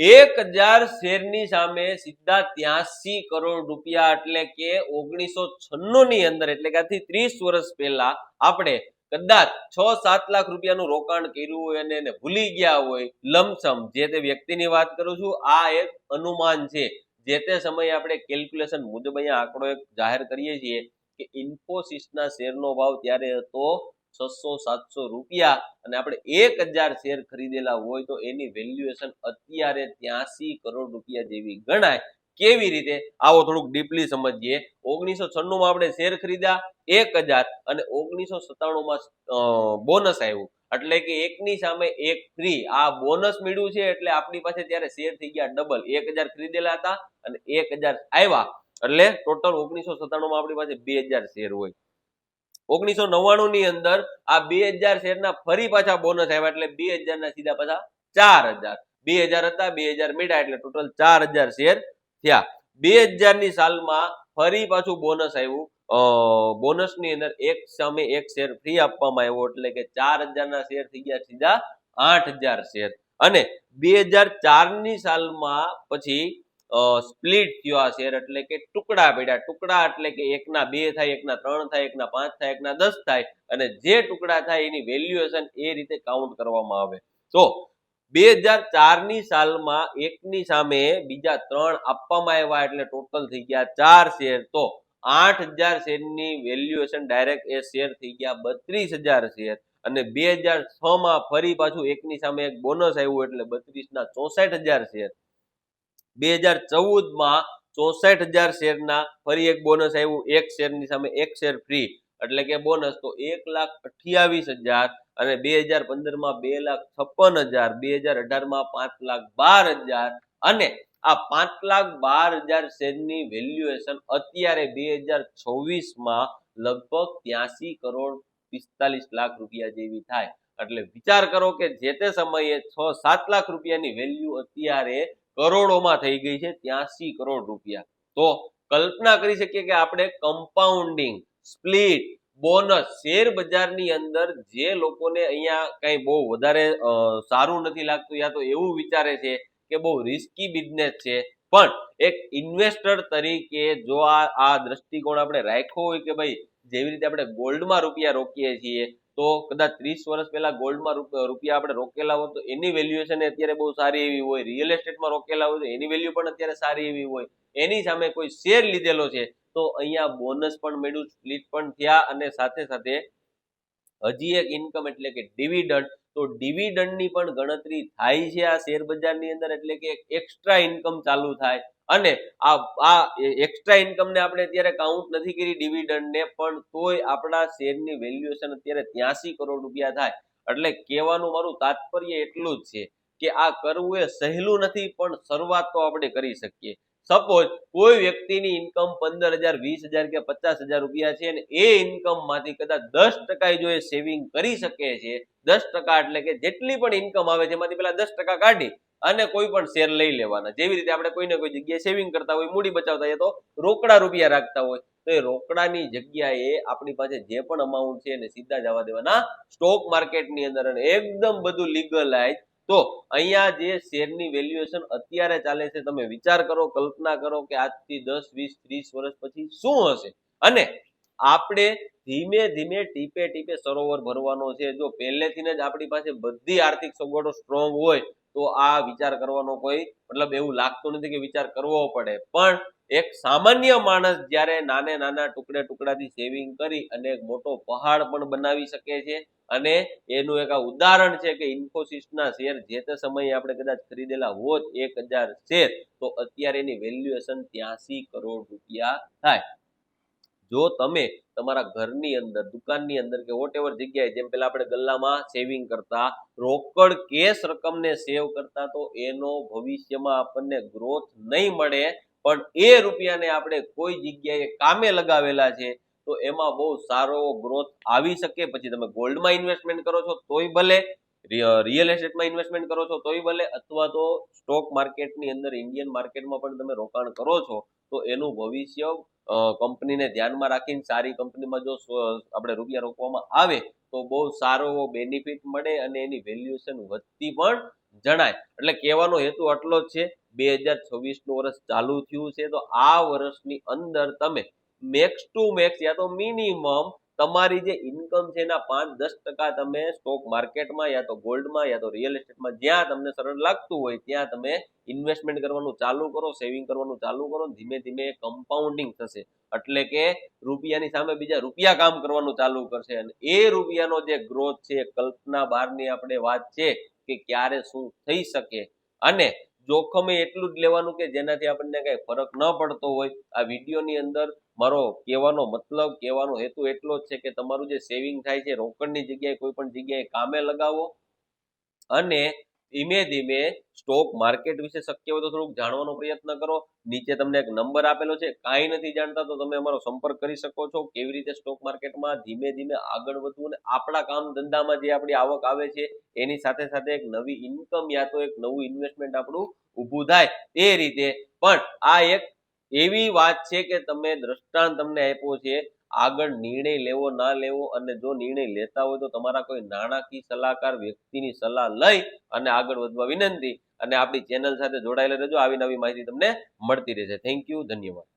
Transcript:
1000 શેરની સામે સીધા 83 કરોડ રૂપિયા એટલે કે 1996 ની અંદર એટલે કે આથી 30 વર્ષ પહેલા આપણે કદાચ 6-7 લાખ રૂપિયાનું રોકાણ કર્યું હોય અને એને ભૂલી ગયા હોય લમસમ, જે તે વ્યક્તિની વાત કરું છું, આ એક અનુમાન છે. જે તે સમયે આપણે કેલ્ક્યુલેશન મુજબ અહીંયા આંકડો એક જાહેર કરીએ છીએ કે ઇન્ફોસિસના શેરનો ભાવ ત્યારે હતો 600-700 રૂપિયા અને આપણે 1000 શેર ખરીદેલા હોય તો એની વેલ્યુએશન અત્યારે 83 કરોડ રૂપિયા જેવી ગણાય. કેવી રીતે? આવો થોડુંક ડીપલી સમજીએ. 1996 માં આપણે શેર ખરીદ્યા 1000 અને 1997 માં બોનસ આવ્યું એટલે કે એકની સામે એક ફ્રી. આ બોનસ મળ્યું છે એટલે આપણી પાસે ત્યારે શેર થઈ ગયા ડબલ. 1000 ખરીદેલા હતા અને 1000 આવ્યા એટલે ટોટલ 1997 માં આપણી પાસે 2000 શેર હોય. 1999 ની અંદર આ 2000 શેરના ફરી પાછા બોનસ આવ્યા એટલે 2000 ના સીધા પાછા 4000. 2000 હતા, 2000 મળ્યા એટલે ટોટલ 4000 શેર થયા. 2000 ની સાલમાં ફરી પાછું બોનસ આવ્યું. બોનસ ની અંદર એક સામે એક શેર ફ્રી આપવામાં આવ્યો એટલે કે 4000 ના શેર થઈ ગયા સીધા 8000 શેર. અને 2004 ની સાલમાં પછી સ્પ્લિટ થયો આ શેર એટલે કે ટુકડા પડ્યા. ટુકડા એટલે કે એકના 2 થાય, એકના 3 થાય, એકના 5 થાય, એકના 10 થાય અને જે ટુકડા થાય એની વેલ્યુએશન એ રીતે કાઉન્ટ કરવામાં આવે. તો 2004 ની સાલમાં એકની સામે બીજા 3 આપવામાં આવ્યા એટલે ટોટલ થઈ ગયા 4 શેર. તો 8000 શેરની વેલ્યુએશન ડાયરેક્ટ એ શેર થઈ ગયા 32000 શેર. અને 2006 માં ફરી પાછું એકની સામે એક બોનસ આવ્યું એટલે 32 ના 64000 શેર. 2014 માં 64000 શેરના ફરી એક બોનસ આવ્યું, એક શેરની સામે એક શેર ફ્રી એટલે કે બોનસ. તો 1,28,000 અને 2015 માં 2,56,000, 2018 માં 5,12,000 અને આ 5,12,000 શેરની વેલ્યુએશન અત્યારે 2024 માં લગભગ 83 કરોડ 45 લાખ રૂપિયા જેવી થાય. એટલે વિચાર કરો કે જે તે સમયે 6-7 લાખ રૂપિયાની વેલ્યુ અત્યારે કરોડોમાં થઈ ગઈ છે, 83 કરોડ રૂપિયા. તો કલ્પના કરી શકીએ કે આપણે કમ્પાઉન્ડિંગ, સ્પ્લિટ, બોનસ શેર બજારની અંદર જે લોકોને અહીંયા કઈ બહુ વધારે સારું નથી લાગતું યા તો એવું વિચારે છે કે બહુ રિસ્કી બિઝનેસ છે, પણ એક ઇન્વેસ્ટર તરીકે જો આ દ્રષ્ટિકોણ આપણે રાખ્યો હોય કે ભાઈ જેવી રીતે આપણે ગોલ્ડમાં રૂપિયા રોકીએ છીએ તો કદાચ 30 વર્ષ પહેલા ગોલ્ડમાં રૂપિયા આપણે રોકેલા હોય તો એની વેલ્યુએશન અત્યારે બહુ સારી એવી હોય, રિયલ એસ્ટેટમાં રોકેલા હોય તો એની વેલ્યુ પણ અત્યારે સારી એવી હોય, એની સામે કોઈ શેર લીધેલો છે તો અહીંયા બોનસ પણ મળ્યું, સ્પ્લિટ પણ થયા અને સાથે સાથે હજી એક ઇન્કમ એટલે કે ડિવિડન્ડ. તો ડિવિડન્ડની પણ ગણતરી થાય છે આ શેર બજારની અંદર એટલે કે એક્સ્ટ્રા ઇન્કમ ચાલુ થાય. અને આ એક્સ્ટ્રા ઇન્કમને આપણે અત્યારે કાઉન્ટ નથી કરી ડિવિડન્ડને, પણ તોય આપણા શેરની વેલ્યુએશન અત્યારે 83 કરોડ રૂપિયા થાય. એટલે કહેવાનું મારું તાત્પર્ય એટલું જ છે કે આ કરવું એ સહેલું નથી, પણ શરૂઆત તો આપણે કરી શકીએ. સપોઝ કોઈ વ્યક્તિની ઇન્કમ 15,000, 20,000 કે 50,000 રૂપિયા છે અને એ ઇન્કમ માંથી કદાચ 10% જો એ સેવિંગ કરી શકે છે, 10% એટલે કે જેટલી પણ ઇન્કમ આવે છે એમાંથી પેલા 10% કાઢી અને કોઈ પણ શેર લઈ લેવાના. જેવી રીતે આપણે કોઈને કોઈ જગ્યાએ સેવિંગ કરતા હોય, મૂડી બચાવતા હોય તો રોકડા રૂપિયા રાખતા હોય, તો એ રોકડાની જગ્યાએ આપણી પાસે જે પણ અમાઉન્ટ છે એને સીધા જવા દેવાના સ્ટોક માર્કેટની અંદર અને એકદમ બધું લીગલાઇઝ. તો અહીંયા જે શેરની વેલ્યુએશન અત્યારે ચાલે છે તમે વિચાર કરો, કલ્પના કરો કે આજથી 10, 20, 30 વર્ષ પછી શું હશે. અને આપણે ધીમે ધીમે ટીપે ટીપે સરોવર ભરવાનો છે. જો પહેલેથી જ આપણી પાસે બધી આર્થિક સગવડો સ્ટ્રોંગ હોય તો આ વિચાર કરવાનો કોઈ મતલબ એવું લાગતું નથી કે વિચાર કરવો પડે. પણ એક સામાન્ય માણસ જ્યારે નાના ટુકડાથી સેવિંગ કરી અને એક મોટો પહાડ પણ બનાવી શકે છે. અને એનું એક આ ઉદાહરણ છે કે ઇન્ફોસિસના શેર જે તે સમયે આપણે કદાચ ખરીદેલા હોત 1000 શેર તો અત્યારે એની વેલ્યુએશન 83 કરોડ રૂપિયા થાય. જો તમે તમારા ઘરની અંદર, દુકાનની અંદર કે વોટ એવર જગ્યાએ જેમ પેલા આપણે ગલ્લામાં સેવિંગ કરતા, રોકડ કેશ રકમને સેવ કરતા, તો એનો ભવિષ્યમાં આપણને ગ્રોથ નહીં મળે, પણ એ રૂપિયાને આપણે કોઈ જગ્યાએ કામે લગાવેલા છે તો એમાં બહુ સારો ગ્રોથ આવી શકે. પછી તમે ગોલ્ડમાં ઇન્વેસ્ટમેન્ટ કરો છો તોય ભલે, રિયલ એસ્ટેટમાં ઇન્વેસ્ટમેન્ટ કરો છો તોય ભલે, અથવા તો સ્ટોક માર્કેટની અંદર ઇન્ડિયન માર્કેટમાં પણ તમે રોકાણ કરો છો તો એનું ભવિષ્ય કંપનીને ધ્યાનમાં રાખીને સારી કંપનીમાં જો આપણે રૂપિયા રોકવામાં આવે તો બહુ સારો એવો બેનિફિટ મળે અને એની વેલ્યુએશન વધતી પણ જણાય. એટલે કહેવાનો હેતુ આટલો જ છે. 2026 નું વર્ષ ચાલુ થયું છે તો આ વર્ષની અંદર તમે મેક્સ ટુ મેક્સ યા તો મિનિમમ તમારી જે ઇન્કમ છે એના 5-10% તમે સ્ટોક માર્કેટમાં યા તો ગોલ્ડમાં યા તો રિયલ એસ્ટેટમાં જ્યાં તમને સરળ લાગતું હોય ત્યાં તમે ઇન્વેસ્ટમેન્ટ કરવાનું ચાલુ કરો, સેવિંગ કરવાનું ચાલુ કરો. ધીમે ધીમે કમ્પાઉન્ડિંગ થશે એટલે કે રૂપિયાની સામે બીજા રૂપિયા કામ કરવાનું ચાલુ કરશે અને એ રૂપિયાનો જે ગ્રોથ છે કલ્પના બહારની આપણે વાત છે કે ક્યારે શું થઈ શકે અને જોખમે એટલું જ લેવાનું કે જેનાથી આપણને કઈ ફરક ન પડતો હોય. આ વિડીયોની અંદર મારો કહેવાનો મતલબ કહેવાનો હેતુ એટલો જ છે કે તમારું જે સેવિંગ થાય છે રોકડની જગ્યાએ કોઈ પણ જગ્યાએ કામે લગાવો અને ધીમે ધીમે સ્ટોક માર્કેટ વિશે શક્ય હોય તો થોડુંક જાણવાનો પ્રયત્ન કરો. નીચે તમને એક નંબર આપેલો છે, કાંઈ નથી જાણતા તો તમે અમારો સંપર્ક કરી શકો છો. કેવી રીતે સ્ટોક માર્કેટમાં ધીમે ધીમે આગળ વધવું અને આપણા કામ ધંધામાં જે આપણી આવક આવે છે એની સાથે સાથે એક નવી ઇન્કમ યા તો એક નવું ઇન્વેસ્ટમેન્ટ આપણું ઊભું થાય એ રીતે. પણ આ એક એવી વાત છે કે તમે દ્રષ્ટાંત તમને આપ્યો છે. આગળ નિર્ણય લેવો ના લેવો અને જો નિર્ણય લેતા હોય તો તમારા કોઈ નાણાકીય સલાહકાર વ્યક્તિની સલાહ લઈ અને આગળ વધવા વિનંતી. અને આપણી ચેનલ સાથે જોડાયેલા રહેજો, આવી નવી માહિતી તમને મળતી રહેશે. થેન્ક યુ, ધન્યવાદ.